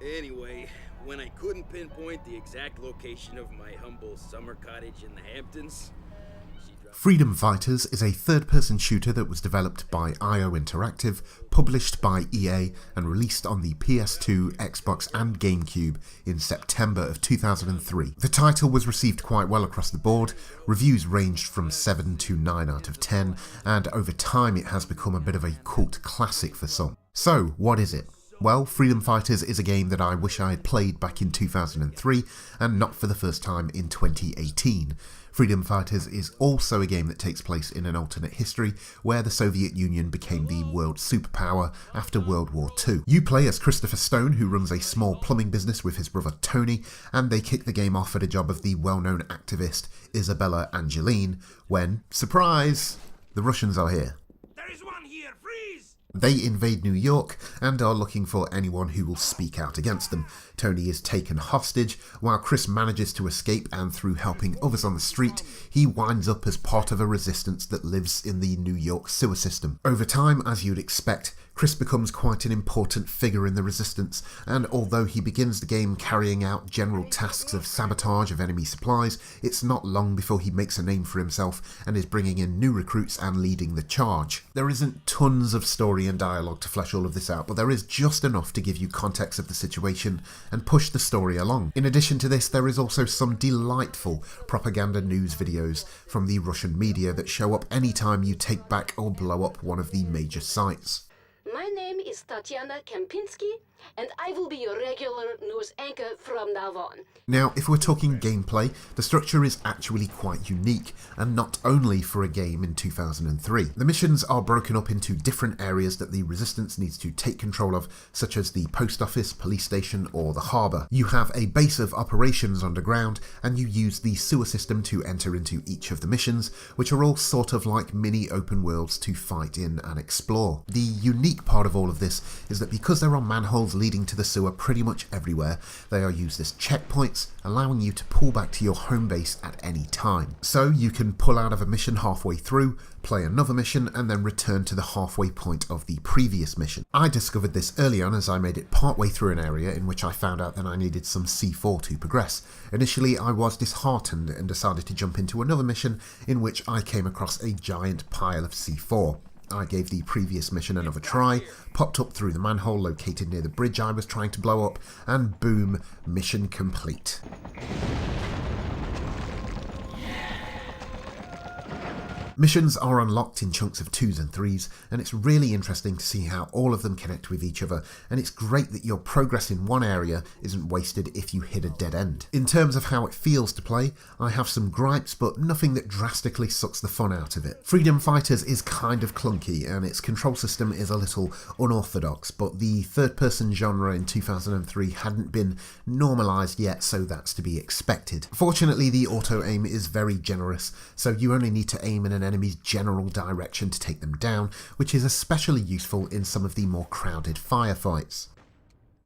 Anyway, when I couldn't pinpoint the exact location of my humble summer cottage in the Hamptons, Freedom Fighters is a third-person shooter that was developed by IO Interactive, published by EA, and released on the PS2, Xbox and Gamecube in September of 2003. The title was received quite well across the board. Reviews ranged from 7 to 9 out of 10, and over time it has become a bit of a cult classic for some. So, what is it? Well, Freedom Fighters is a game that I wish I had played back in 2003 and not for the first time in 2018. Freedom Fighters is also a game that takes place in an alternate history where the Soviet Union became the world superpower after World War II. You play as Christopher Stone, who runs a small plumbing business with his brother Tony, and they kick the game off at a job of the well-known activist Isabella Angeline when, surprise, the Russians are here. They invade New York and are looking for anyone who will speak out against them. Tony is taken hostage, while Chris manages to escape, and through helping others on the street, he winds up as part of a resistance that lives in the New York sewer system. Over time, as you'd expect, Chris becomes quite an important figure in the resistance, and although he begins the game carrying out general tasks of sabotage of enemy supplies, it's not long before he makes a name for himself and is bringing in new recruits and leading the charge. There isn't tons of story and dialogue to flesh all of this out, but there is just enough to give you context of the situation and push the story along. In addition to this, there is also some delightful propaganda news videos from the Russian media that show up anytime you take back or blow up one of the major sites. My name is Tatiana Kempinski, and I will be your regular news anchor from now on. Now, if we're talking gameplay, the structure is actually quite unique, and not only for a game in 2003. The missions are broken up into different areas that the Resistance needs to take control of, such as the post office, police station, or the harbour. You have a base of operations underground, and you use the sewer system to enter into each of the missions, which are all sort of like mini open worlds to fight in and explore. The unique part of all of this is that because there are manholes leading to the sewer pretty much everywhere, they are used as checkpoints, allowing you to pull back to your home base at any time. So you can pull out of a mission halfway through, play another mission, and then return to the halfway point of the previous mission. I discovered this early on as I made it partway through an area in which I found out that I needed some C4 to progress. Initially I was disheartened and decided to jump into another mission in which I came across a giant pile of C4. I gave the previous mission another try, popped up through the manhole located near the bridge I was trying to blow up, and boom, mission complete. Missions are unlocked in chunks of 2s and 3s, and it's really interesting to see how all of them connect with each other, and it's great that your progress in one area isn't wasted if you hit a dead end. In terms of how it feels to play, I have some gripes, but nothing that drastically sucks the fun out of it. Freedom Fighters is kind of clunky, and its control system is a little unorthodox, but the third-person genre in 2003 hadn't been normalised yet, so that's to be expected. Fortunately, the auto-aim is very generous, so you only need to aim in an enemy's general direction to take them down, which is especially useful in some of the more crowded firefights.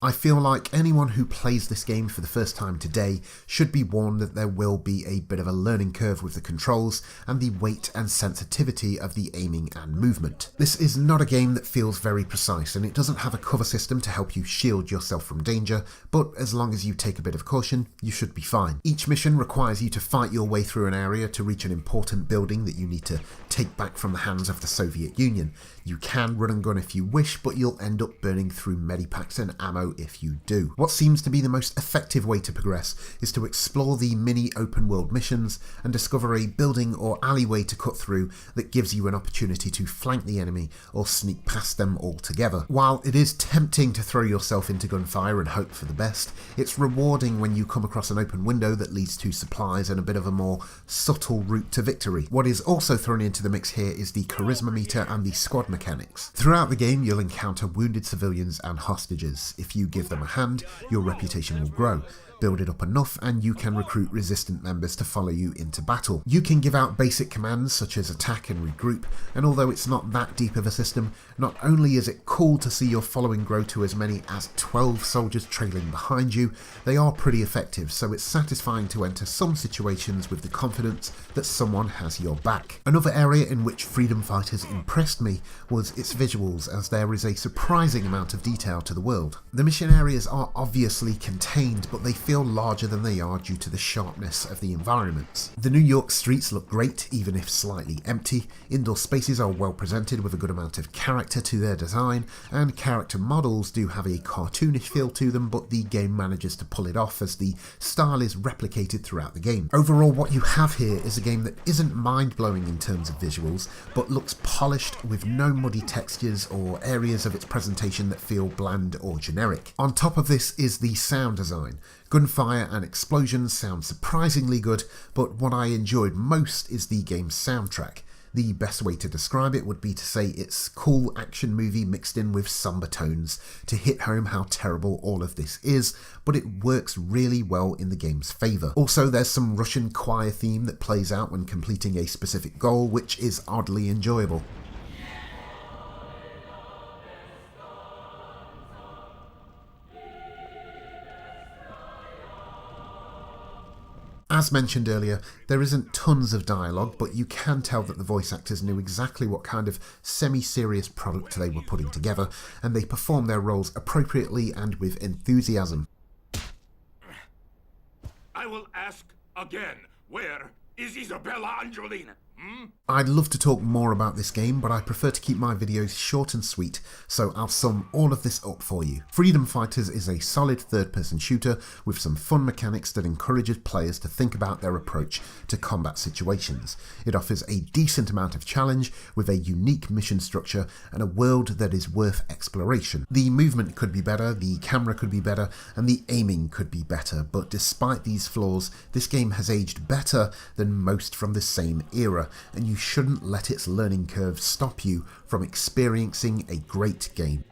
I feel like anyone who plays this game for the first time today should be warned that there will be a bit of a learning curve with the controls and the weight and sensitivity of the aiming and movement. This is not a game that feels very precise, and it doesn't have a cover system to help you shield yourself from danger, but as long as you take a bit of caution, you should be fine. Each mission requires you to fight your way through an area to reach an important building that you need to take back from the hands of the Soviet Union. You can run and gun if you wish, but you'll end up burning through medipacks and ammo if you do. What seems to be the most effective way to progress is to explore the mini open world missions and discover a building or alleyway to cut through that gives you an opportunity to flank the enemy or sneak past them altogether. While it is tempting to throw yourself into gunfire and hope for the best, it's rewarding when you come across an open window that leads to supplies and a bit of a more subtle route to victory. What is also thrown into the mix here is the charisma meter and the squad mechanics. Throughout the game, you'll encounter wounded civilians and hostages. If you give them a hand, your reputation will grow. Build it up enough and you can recruit resistant members to follow you into battle. You can give out basic commands such as attack and regroup, and although it's not that deep of a system, not only is it cool to see your following grow to as many as 12 soldiers trailing behind you, they are pretty effective, so it's satisfying to enter some situations with the confidence that someone has your back. Another area in which Freedom Fighters impressed me was its visuals, as there is a surprising amount of detail to the world. The mission areas are obviously contained, but they feel larger than they are due to the sharpness of the environments. The New York streets look great, even if slightly empty. Indoor spaces are well presented with a good amount of character to their design, and character models do have a cartoonish feel to them, but the game manages to pull it off as the style is replicated throughout the game. Overall, what you have here is a game that isn't mind-blowing in terms of visuals, but looks polished with no muddy textures or areas of its presentation that feel bland or generic. On top of this is the sound design. Gunfire and explosions sound surprisingly good, but what I enjoyed most is the game's soundtrack. The best way to describe it would be to say it's cool action movie mixed in with somber tones to hit home how terrible all of this is, but it works really well in the game's favour. Also, there's some Russian choir theme that plays out when completing a specific goal, which is oddly enjoyable. As mentioned earlier, there isn't tons of dialogue, but you can tell that the voice actors knew exactly what kind of semi-serious product they were putting together, and they performed their roles appropriately and with enthusiasm. I will ask again, where is Isabella Angelina? I'd love to talk more about this game, but I prefer to keep my videos short and sweet, so I'll sum all of this up for you. Freedom Fighters is a solid third-person shooter with some fun mechanics that encourages players to think about their approach to combat situations. It offers a decent amount of challenge with a unique mission structure and a world that is worth exploration. The movement could be better, the camera could be better, and the aiming could be better, but despite these flaws, this game has aged better than most from the same era, and you shouldn't let its learning curve stop you from experiencing a great game.